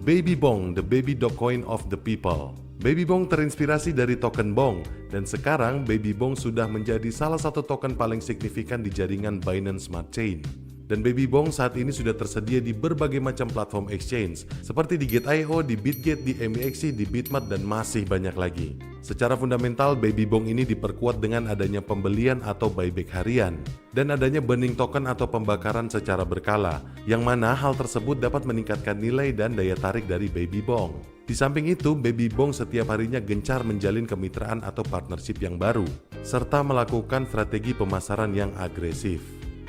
Baby Bong, the baby Dogecoin of the people. Baby Bong terinspirasi dari token Bong, dan sekarang Baby Bong sudah menjadi salah satu token paling signifikan di jaringan Binance Smart Chain. Dan Baby Bong saat ini sudah tersedia di berbagai macam platform exchange, seperti di Gate.io, di Bitget, di MEXC, di Bitmart, dan masih banyak lagi. Secara fundamental, Baby Bong ini diperkuat dengan adanya pembelian atau buyback harian, dan adanya burning token atau pembakaran secara berkala, yang mana hal tersebut dapat meningkatkan nilai dan daya tarik dari Baby Bong. Di samping itu, Baby Bong setiap harinya gencar menjalin kemitraan atau partnership yang baru, serta melakukan strategi pemasaran yang agresif.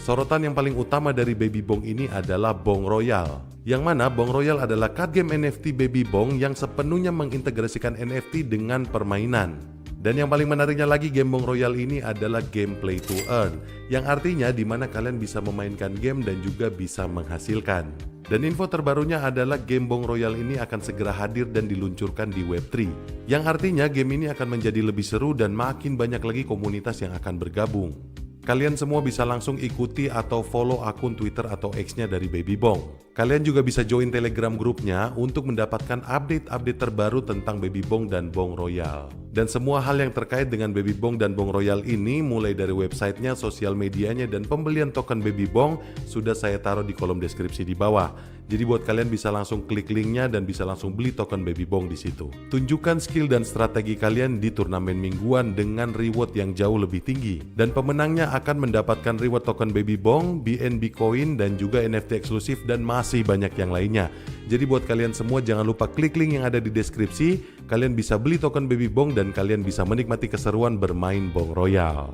Sorotan yang paling utama dari Baby Bong ini adalah Bong Royal, yang mana Bong Royal adalah card game NFT Baby Bong yang sepenuhnya mengintegrasikan NFT dengan permainan. Dan yang paling menariknya lagi, game Bong Royal ini adalah game play to earn, yang artinya di mana kalian bisa memainkan game dan juga bisa menghasilkan. Dan info terbarunya adalah game Bong Royal ini akan segera hadir dan diluncurkan di Web3, yang artinya game ini akan menjadi lebih seru dan makin banyak lagi komunitas yang akan bergabung. Kalian semua bisa langsung ikuti atau follow akun Twitter atau X-nya dari Baby Bong. Kalian juga bisa join Telegram grupnya untuk mendapatkan update-update terbaru tentang Baby Bong dan Bong Royal. Dan semua hal yang terkait dengan Baby Bong dan Bong Royal ini, mulai dari websitenya, sosial medianya, dan pembelian token Baby Bong, sudah saya taruh di kolom deskripsi di bawah. Jadi buat kalian bisa langsung klik linknya dan bisa langsung beli token Baby Bong di situ. Tunjukkan skill dan strategi kalian di turnamen mingguan dengan reward yang jauh lebih tinggi. Dan pemenangnya akan mendapatkan reward token Baby Bong, BNB Coin, dan juga NFT eksklusif dan masih banyak yang lainnya. Jadi buat kalian semua jangan lupa klik link yang ada di deskripsi. Kalian bisa beli token Baby Bong dan kalian bisa menikmati keseruan bermain Bong Royal.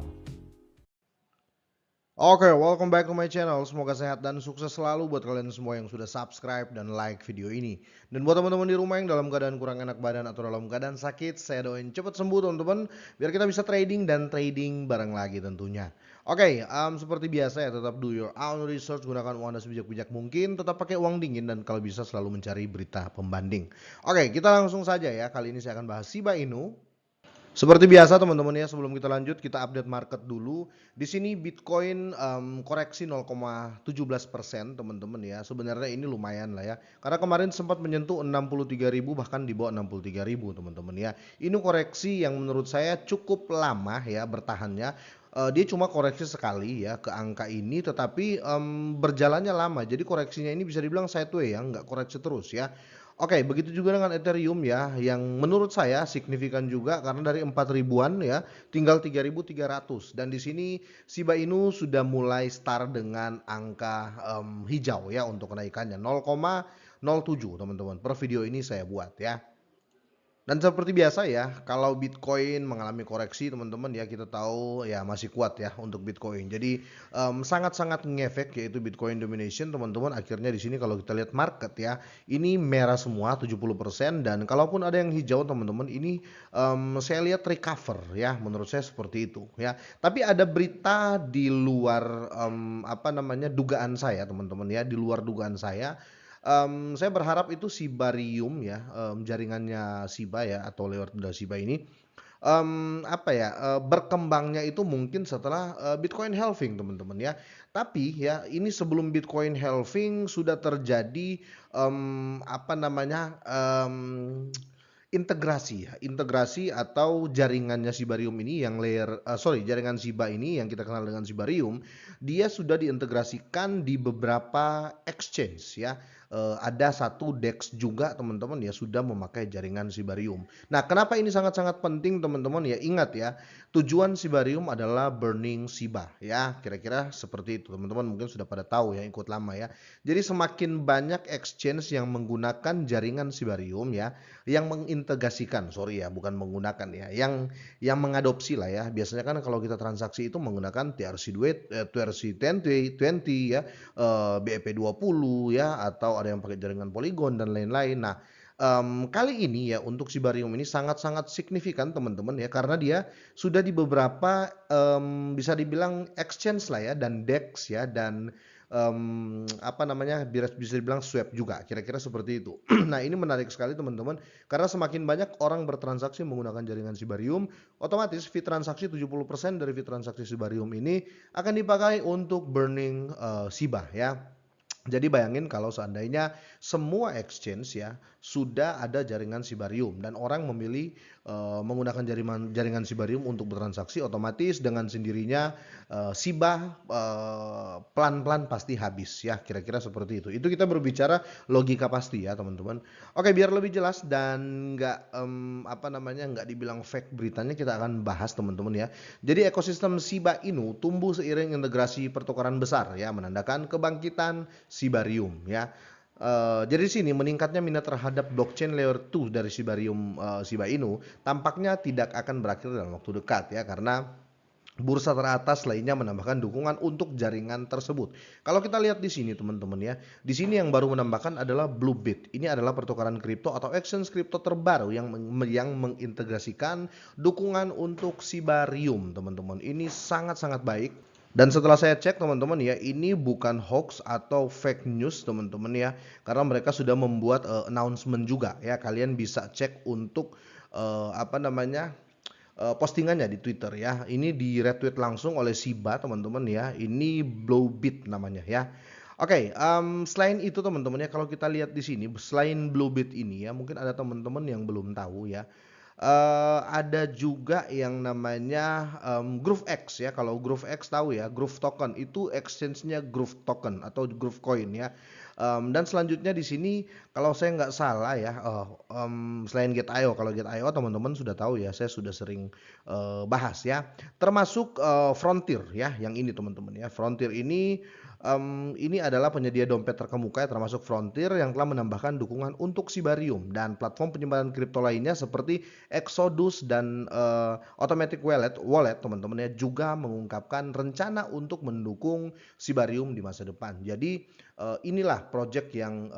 Oke, welcome back to my channel. Semoga sehat dan sukses selalu buat kalian semua yang sudah subscribe dan like video ini. Dan buat teman-teman di rumah yang dalam keadaan kurang enak badan atau dalam keadaan sakit, saya doain cepat sembuh teman-teman, biar kita bisa trading dan trading bareng lagi tentunya. Oke, seperti biasa ya, tetap do your own research, gunakan uang Anda sebijak-bijak mungkin, tetap pakai uang dingin dan kalau bisa selalu mencari berita pembanding. Oke, kita langsung saja ya. Kali ini saya akan bahas Shiba Inu. Seperti biasa teman-teman ya, sebelum kita lanjut kita update market dulu. Di sini Bitcoin koreksi 0,17% teman-teman ya. Sebenarnya ini lumayan lah ya. Karena kemarin sempat menyentuh 63.000 bahkan di bawah 63.000 teman-teman ya. Ini koreksi yang menurut saya cukup lama ya bertahannya. Dia cuma koreksi sekali ya ke angka ini, tetapi berjalannya lama. Jadi koreksinya ini bisa dibilang sideways ya, nggak koreksi terus ya. Oke, begitu juga dengan Ethereum ya, yang menurut saya signifikan juga karena dari 4 ribuan ya, tinggal 3.300. Dan di sini Shiba Inu sudah mulai start dengan angka hijau ya untuk kenaikannya 0,07 teman-teman. Per video ini saya buat ya. Dan seperti biasa ya, kalau Bitcoin mengalami koreksi teman-teman ya, kita tahu ya masih kuat ya untuk Bitcoin. Jadi sangat-sangat ngefek yaitu Bitcoin domination teman-teman. Akhirnya di sini kalau kita lihat market ya, ini merah semua 70% dan kalaupun ada yang hijau teman-teman ini saya lihat recover ya, menurut saya seperti itu ya. Tapi ada berita di luar apa namanya dugaan saya teman-teman ya, di luar dugaan saya. Saya berharap itu Shibarium ya, jaringannya Shiba ya atau lewat dari Shiba ini, apa ya, berkembangnya itu mungkin setelah, Bitcoin halving teman-teman ya. Tapi ya ini sebelum Bitcoin halving sudah terjadi, apa namanya, integrasi ya, integrasi atau jaringannya Shibarium ini yang jaringan Shiba ini yang kita kenal dengan Shibarium, dia sudah diintegrasikan di beberapa exchange ya. Ada satu DEX juga teman-teman ya sudah memakai jaringan Shibarium. Nah, kenapa ini sangat-sangat penting teman-teman ya? Ingat ya, tujuan Shibarium adalah burning Shiba ya. Kira-kira seperti itu. Teman-teman mungkin sudah pada tahu ya, ikut lama ya. Jadi semakin banyak exchange yang menggunakan jaringan Shibarium ya, yang mengintegrasikan, sorry ya, bukan menggunakan ya, yang mengadopsi lah ya. Biasanya kan kalau kita transaksi itu menggunakan TRC20 ya, BEP20 ya, atau ada yang pakai jaringan Polygon dan lain-lain. Nah, kali ini ya untuk Shibarium ini sangat-sangat signifikan teman-teman ya, karena dia sudah di beberapa bisa dibilang exchange lah ya dan DEX ya dan apa namanya bisa dibilang swap juga, kira-kira seperti itu. Nah, ini menarik sekali teman-teman karena semakin banyak orang bertransaksi menggunakan jaringan Shibarium, otomatis fee transaksi 70% dari fee transaksi Shibarium ini akan dipakai untuk burning Shiba ya. Jadi bayangin kalau seandainya semua exchange ya sudah ada jaringan Sibarium dan orang memilih menggunakan jaringan Sibarium untuk bertransaksi, otomatis dengan sendirinya Shiba pelan-pelan pasti habis ya, kira-kira seperti itu. Itu kita berbicara logika pasti ya teman-teman. Oke, biar lebih jelas dan nggak dibilang fake beritanya, kita akan bahas teman-teman ya. Jadi ekosistem Shiba Inu tumbuh seiring integrasi pertukaran besar ya, menandakan kebangkitan Sibarium ya. Jadi di sini meningkatnya minat terhadap blockchain layer 2 dari Sibarium Shiba Inu tampaknya tidak akan berakhir dalam waktu dekat ya, karena bursa teratas lainnya menambahkan dukungan untuk jaringan tersebut. Kalau kita lihat di sini teman-teman ya, di sini yang baru menambahkan adalah Bluebit. Ini adalah pertukaran kripto atau exchange kripto terbaru yang mengintegrasikan dukungan untuk Sibarium, teman-teman. Ini sangat-sangat baik. Dan setelah saya cek teman-teman ya, ini bukan hoax atau fake news teman-teman ya, karena mereka sudah membuat announcement juga ya. Kalian bisa cek untuk postingannya di Twitter ya. Ini di retweet langsung oleh Shiba teman-teman ya. Ini Bluebit namanya ya. Oke, selain itu teman-teman ya, kalau kita lihat di sini selain Bluebit ini ya, mungkin ada teman-teman yang belum tahu ya. Ada juga yang namanya GrooveX ya. Kalau GrooveX tahu ya, Groove Token itu exchange-nya Groove Token atau Groove Coin ya. Dan selanjutnya di sini kalau saya nggak salah ya, selain Get.io, kalau Get.io teman-teman sudah tahu ya, saya sudah sering bahas ya. Termasuk Frontier ya, yang ini teman-teman ya. Frontier ini adalah penyedia dompet terkemuka ya, termasuk Frontier yang telah menambahkan dukungan untuk Sibarium dan platform penyimpanan kripto lainnya seperti Exodus dan Automatic Wallet teman-teman ya, juga mengungkapkan rencana untuk mendukung Sibarium di masa depan. Jadi inilah project yang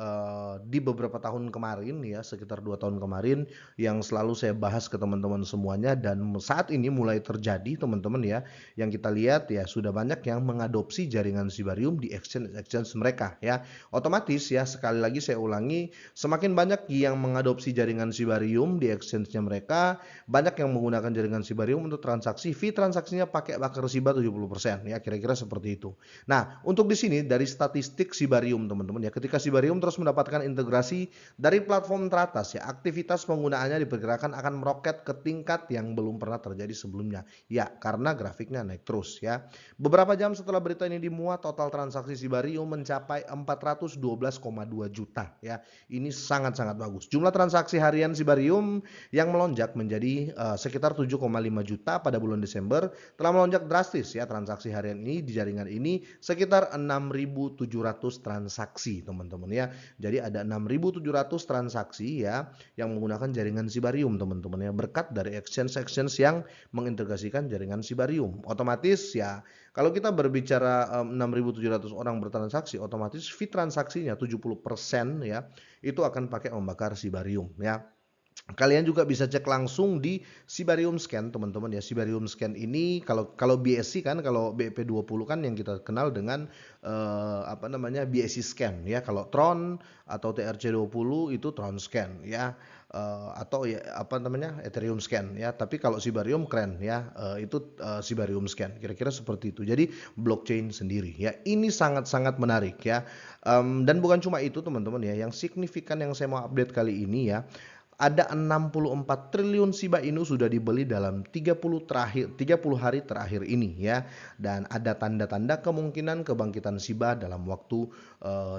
di beberapa tahun kemarin ya, sekitar 2 tahun kemarin, yang selalu saya bahas ke teman-teman semuanya, dan saat ini mulai terjadi teman-teman ya. Yang kita lihat ya, sudah banyak yang mengadopsi jaringan Sibarium di exchange mereka ya. Otomatis ya, sekali lagi saya ulangi, semakin banyak yang mengadopsi jaringan Sibarium di exchange-nya mereka, banyak yang menggunakan jaringan Sibarium untuk transaksi, fee transaksinya pakai bakar Shiba 70% ya, kira-kira seperti itu. Nah, untuk di sini dari statistik Sibarium teman-teman ya, ketika Sibarium terus mendapatkan integrasi dari platform teratas ya, aktivitas penggunaannya diperkirakan akan meroket ke tingkat yang belum pernah terjadi sebelumnya. Ya, karena grafiknya naik terus ya. Beberapa jam setelah berita ini dimuat, total transaksi Sibarium mencapai 412,2 juta ya. Ini sangat-sangat bagus. Jumlah transaksi harian Sibarium yang melonjak menjadi sekitar 7,5 juta pada bulan Desember telah melonjak drastis ya. Transaksi harian ini di jaringan ini sekitar 6.700 transaksi teman-teman ya. Jadi ada 6.700 transaksi ya yang menggunakan jaringan Sibarium teman-teman ya, berkat dari exchange-exchange yang mengintegrasikan jaringan Sibarium. Otomatis ya, kalau kita berbicara 6.700 orang bertransaksi, otomatis fee transaksinya 70% ya itu akan pakai membakar Sibarium ya. Kalian juga bisa cek langsung di Sibarium Scan teman-teman ya. Sibarium Scan ini kalau BSC kan, kalau BP20 kan yang kita kenal dengan BSC Scan ya. Kalau Tron atau TRC20 itu Tron Scan ya. Atau ya Ethereum Scan ya. Tapi kalau Sibarium keren ya, itu Sibarium Scan. Kira-kira seperti itu. Jadi blockchain sendiri ya. Ini sangat-sangat menarik ya. Dan bukan cuma itu teman-teman ya. Yang signifikan yang saya mau update kali ini ya, ada 64 triliun Shiba Inu sudah dibeli dalam 30 hari terakhir ini ya, dan ada tanda-tanda kemungkinan kebangkitan Shiba dalam waktu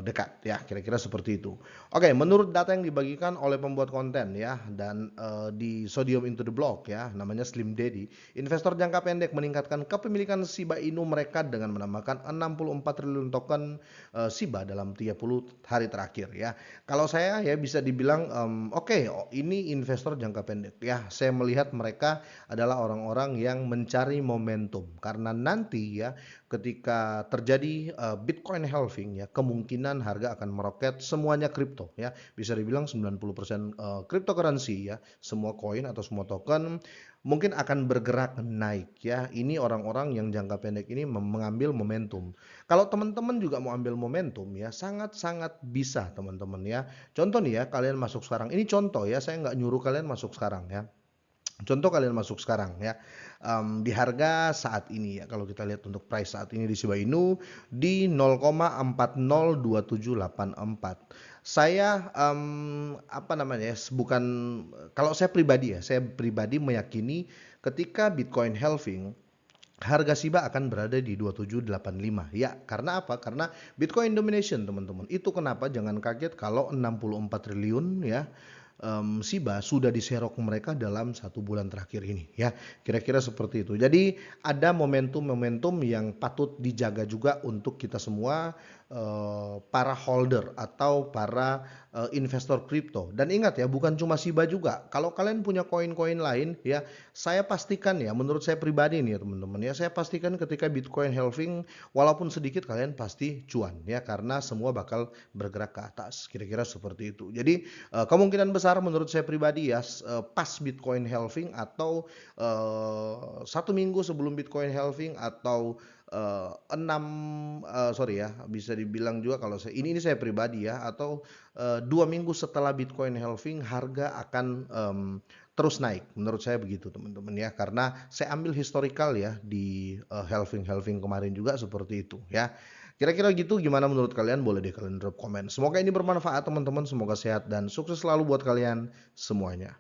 dekat ya, kira-kira seperti itu. Oke, menurut data yang dibagikan oleh pembuat konten ya, dan di Sodium Into the Block ya, namanya Slim Daddy, investor jangka pendek meningkatkan kepemilikan Shiba Inu mereka dengan menambahkan 64 triliun token Shiba dalam 30 hari terakhir ya. Kalau saya ya bisa dibilang ini investor jangka pendek ya. Saya melihat mereka adalah orang-orang yang mencari momentum, karena nanti ya ketika terjadi Bitcoin halving ya, kemungkinan harga akan meroket semuanya kripto ya. Bisa dibilang 90% cryptocurrency ya, semua koin atau semua token mungkin akan bergerak naik ya. Ini orang-orang yang jangka pendek ini mengambil momentum. Kalau teman-teman juga mau ambil momentum ya, sangat-sangat bisa teman-teman ya. Contoh nih ya, kalian masuk sekarang. Ini contoh ya, saya nggak nyuruh kalian masuk sekarang ya. Contoh kalian masuk sekarang ya, di harga saat ini ya, kalau kita lihat untuk price saat ini di Shiba Inu di 0,402784. Saya, apa namanya ya, bukan kalau saya pribadi meyakini ketika Bitcoin halving, harga Shiba akan berada di 2785. Ya, karena apa? Karena Bitcoin domination, teman-teman. Itu kenapa jangan kaget kalau 64 triliun ya Shiba sudah diserok mereka dalam 1 bulan terakhir ini ya. Kira-kira seperti itu. Jadi ada momentum-momentum yang patut dijaga juga untuk kita semua para holder atau para investor kripto. Dan ingat ya, bukan cuma Shiba juga. Kalau kalian punya koin-koin lain ya, saya pastikan ya, menurut saya pribadi nih ya teman-teman ya, saya pastikan ketika Bitcoin halving walaupun sedikit kalian pasti cuan ya, karena semua bakal bergerak ke atas. Kira-kira seperti itu. Jadi kemungkinan besar menurut saya pribadi ya, pas Bitcoin halving atau 1 minggu sebelum Bitcoin halving atau 6 sorry ya, bisa dibilang juga kalau ini saya pribadi ya, atau 2 minggu setelah Bitcoin halving harga akan terus naik. Menurut saya begitu teman-teman ya, karena saya ambil historical ya di halving kemarin juga seperti itu ya. Kira-kira gitu, gimana menurut kalian? Boleh deh kalian drop komen. Semoga ini bermanfaat teman-teman, semoga sehat dan sukses selalu buat kalian semuanya.